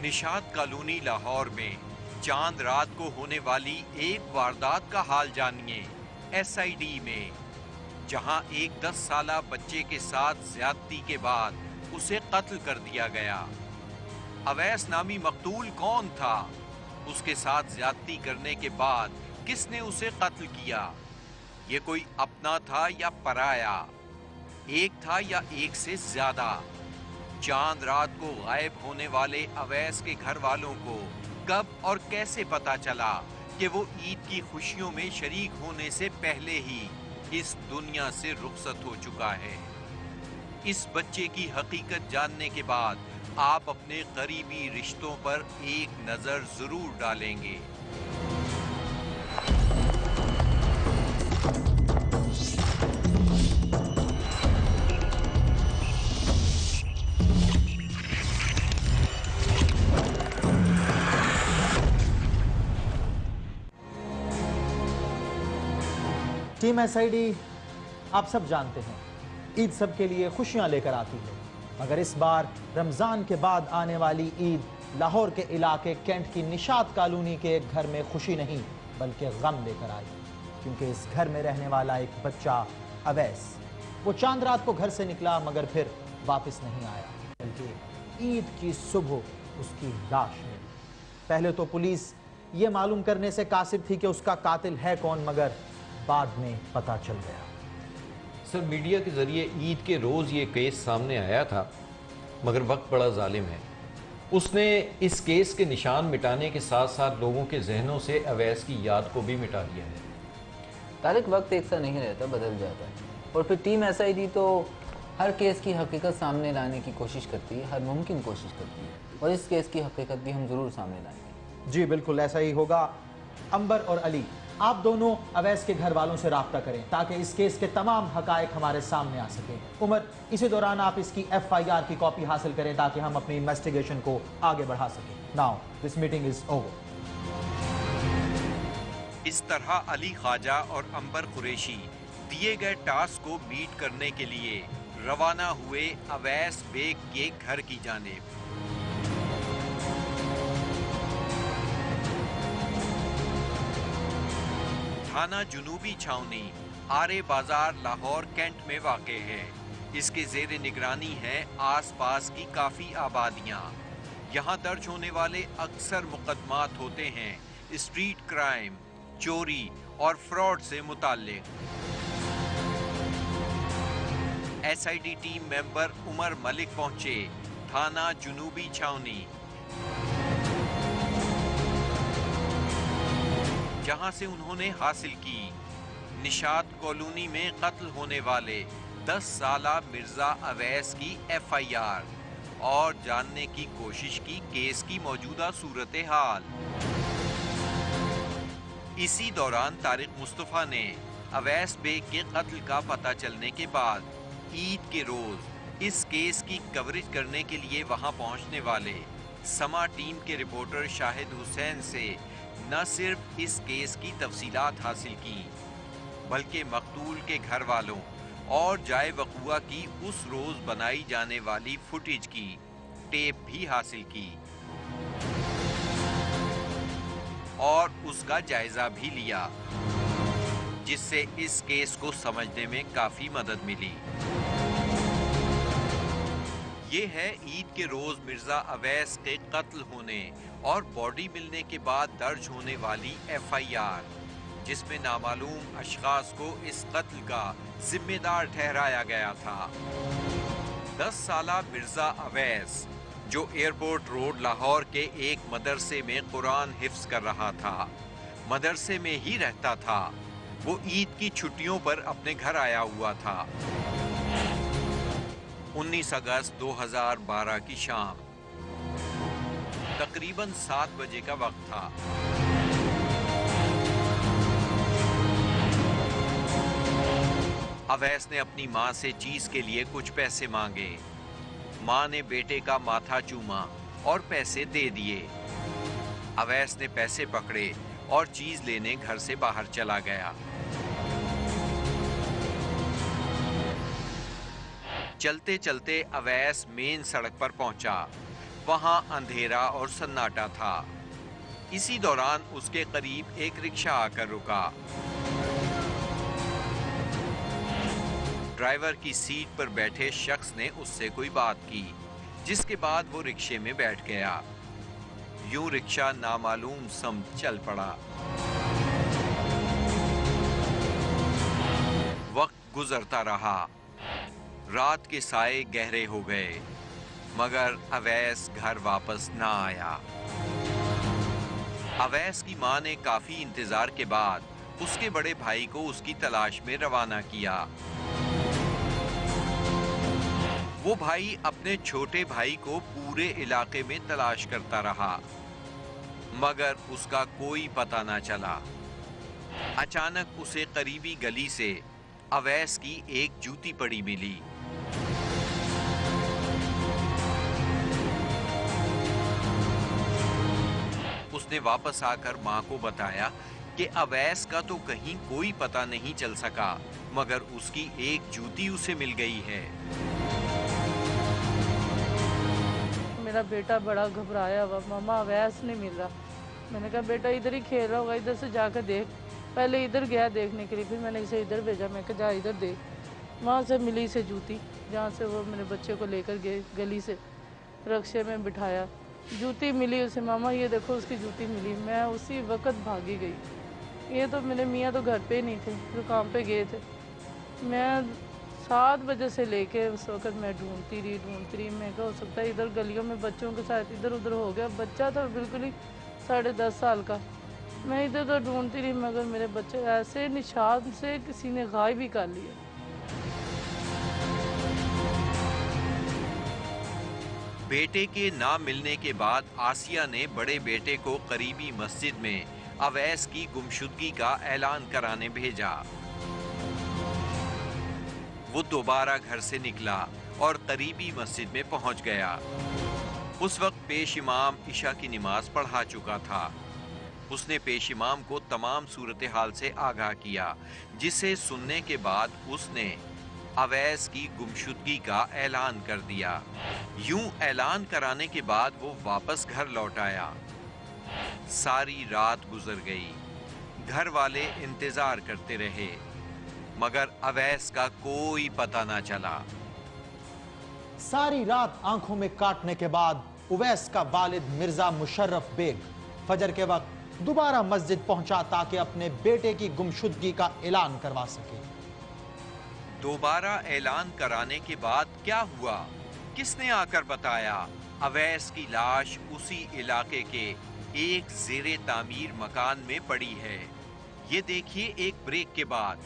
Nishat colony Lahore में चांद रात को होने वाली एक वारदात का हाल जानिए। एसआईडी में, जहां एक 10 साला बच्चे के साथ ज्यादती के बाद उसे कत्ल कर दिया गया। अवैस नामी मकतूल कौन था? उसके साथ ज्यादती करने के बाद किसने उसे कत्ल किया? ये कोई अपना था या पराया? एक था या एक से ज्यादा? चांद रात को गायब होने वाले अवैस के घर वालों को कब और कैसे पता चला कि वो ईद की खुशियों में शरीक होने से पहले ही इस दुनिया से रुखसत हो चुका है? इस बच्चे की हकीकत जानने के बाद आप अपने करीबी रिश्तों पर एक नजर जरूर डालेंगे। टीम एसआईडी, आप सब जानते हैं ईद सबके लिए खुशियां लेकर आती है, मगर इस बार रमजान के बाद आने वाली ईद लाहौर के इलाके कैंट की निशात कॉलोनी के एक घर में खुशी नहीं बल्कि गम लेकर आई, क्योंकि इस घर में रहने वाला एक बच्चा अवैस, वो चांद रात को घर से निकला मगर फिर वापस नहीं आया, बल्कि ईद की सुबह उसकी लाश मिली। पहले तो पुलिस ये मालूम करने से कासिर थी कि उसका कातिल है कौन, मगर बाद में पता चल गया। सर, मीडिया के जरिए ईद के रोज़ ये केस सामने आया था, मगर वक्त बड़ा जालिम है। उसने इस केस के निशान मिटाने के साथ साथ लोगों के जहनों से अवैस की याद को भी मिटा दिया है। तारिक, वक्त एक सा नहीं रहता, बदल जाता है, और फिर टीम एसआईडी तो हर केस की हकीकत सामने लाने की कोशिश करती है, हर मुमकिन कोशिश करती है, और इस केस की हकीकत भी हम ज़रूर सामने लाएंगे। जी बिल्कुल, ऐसा ही होगा। अंबर और अली, आप दोनों अवैस के घर वालों से राब्ता करें ताकि इस केस के तमाम हकायक हमारे सामने आ सकें। उमर, इसी दौरान आप इसकी FIR की कॉपी हासिल करें ताकि हम अपनी इन्वेस्टिगेशन को आगे बढ़ा सकें। Now this meeting is over. इस तरह अली ख्वाजा और अंबर कुरैशी दिए गए टास्क को मीट करने के लिए रवाना हुए अवैस बेग के घर की जानिब। थाना जुनूबी छावनी आरे बाजार लाहौर कैंट में वाक़े है। इसके ज़ेरे निगरानी है आसपास की काफ़ी आबादियाँ। यहाँ दर्ज होने वाले अक्सर मुकदमात होते हैं स्ट्रीट क्राइम, चोरी और फ्रॉड से मुताल्लिक। SID team member Umar Malik पहुंचे थाना जुनूबी छावनी, जहां से उन्होंने हासिल की निशात कॉलोनी में कत्ल होने वाले 10 साला मिर्जा अवैस की FIR और जानने की कोशिश की केस की मौजूदा सूरत हाल। इसी दौरान तारिक मुस्तफा ने अवैस बेग के कत्ल का पता चलने के बाद ईद के रोज इस केस की कवरेज करने के लिए वहां पहुंचने वाले समा टीम के रिपोर्टर शाहिद हुसैन से न सिर्फ इस केस की तफसीलात हासिल की, बल्कि मकतूल के घर वालों और जाए वक़ुआ की उस रोज बनाई जाने वाली फुटेज की टेप भी हासिल की और उसका जायजा भी लिया, जिससे इस केस को समझने में काफी मदद मिली। ये है ईद के रोज मिर्जा अवैस के कत्ल होने और बॉडी मिलने के बाद दर्ज होने वाली FIR, जिसमें नामालूम अशखास को इस कत्ल का जिम्मेदार ठहराया गया था। 10 साला मिर्जा अवैस, जो एयरपोर्ट रोड लाहौर के एक मदरसे में कुरान हिफ्ज कर रहा था, मदरसे में ही रहता था। वो ईद की छुट्टियों पर अपने घर आया हुआ था। 19 अगस्त 2012 की शाम, तकरीबन 7 बजे का वक्त था। अवैस ने अपनी माँ से चीज के लिए कुछ पैसे मांगे। माँ ने बेटे का माथा चूमा और पैसे दे दिए। अवैस ने पैसे पकड़े और चीज लेने घर से बाहर चला गया। चलते चलते अवैस मेन सड़क पर पहुंचा। वहां अंधेरा और सन्नाटा था। इसी दौरान उसके करीब एक रिक्शा आकर रुका। ड्राइवर की सीट पर बैठे शख्स ने उससे कोई बात की, जिसके बाद वो रिक्शे में बैठ गया। यूं रिक्शा नामालूम समत चल पड़ा। वक्त गुजरता रहा। रात के साए गहरे हो गए, मगर अवैस घर वापस ना आया। अवैस की मां ने काफी इंतजार के बाद उसके बड़े भाई को उसकी तलाश में रवाना किया। वो भाई अपने छोटे भाई को पूरे इलाके में तलाश करता रहा, मगर उसका कोई पता ना चला। अचानक उसे करीबी गली से अवैस की एक जूती पड़ी मिली। उसने वापस आकर मां को बताया कि अवैस का तो कहीं कोई पता नहीं चल सका, मगर उसकी एक जूती उसे मिल गई है। मेरा बेटा बड़ा घबराया हुआ, मामा अवैस नहीं मिल रहा। मैंने कहा बेटा इधर ही खेल रहा होगा, इधर से जाकर देख। पहले इधर गया देखने के लिए, फिर मैंने इसे इधर भेजा। मैं कहा जा इधर देख। वहाँ से मिली इसे जूती, जहाँ से वो मेरे बच्चे को लेकर गए गली से, रिक्शे में बिठाया। जूती मिली उसे, मामा ये देखो उसकी जूती मिली। मैं उसी वक्त भागी गई। ये तो मेरे मियाँ तो घर पे ही नहीं थे, जो काम पे गए थे। मैं 7 बजे से लेके उस वक्त मैं ढूंढती रही। मैं कहा हो सकता है इधर गलियों में बच्चों के साथ इधर उधर हो गया। बच्चा तो बिल्कुल ही 10.5 साल का। मैं इधर तो ढूंढती रही, मगर मेरे बच्चे ऐसे निशान से किसी ने गायब ही कर लिए। बेटे के ना मिलने के बाद आसिया ने बड़े बेटे को करीबी मस्जिद में अवैस की गुमशुदगी का ऐलान कराने भेजा। वो दोबारा घर से निकला और करीबी मस्जिद में पहुंच गया। उस वक्त पेश इमाम इशा की नमाज पढ़ा चुका था। उसने पेश इमाम को तमाम सूरत हाल से आगाह किया, जिसे सुनने के बाद उसने अवैस की गुमशुदगी का ऐलान कर दिया। यूं ऐलान कराने के बाद वो वापस घर लौट आया। सारी रात गुजर गई। घर वाले इंतजार करते रहे, मगर अवैस का कोई पता ना चला। सारी रात आंखों में काटने के बाद उवैस का वालिद मिर्जा मुशर्रफ बेग फजर के वक्त दोबारा मस्जिद पहुंचा ताकि अपने बेटे की गुमशुदगी का ऐलान करवा सके। दोबारा ऐलान कराने के बाद क्या हुआ, किसने आकर बताया? अवैस की लाश उसी इलाके के एक ज़ेरे तामीर मकान में पड़ी है। ये देखिए एक ब्रेक के बाद।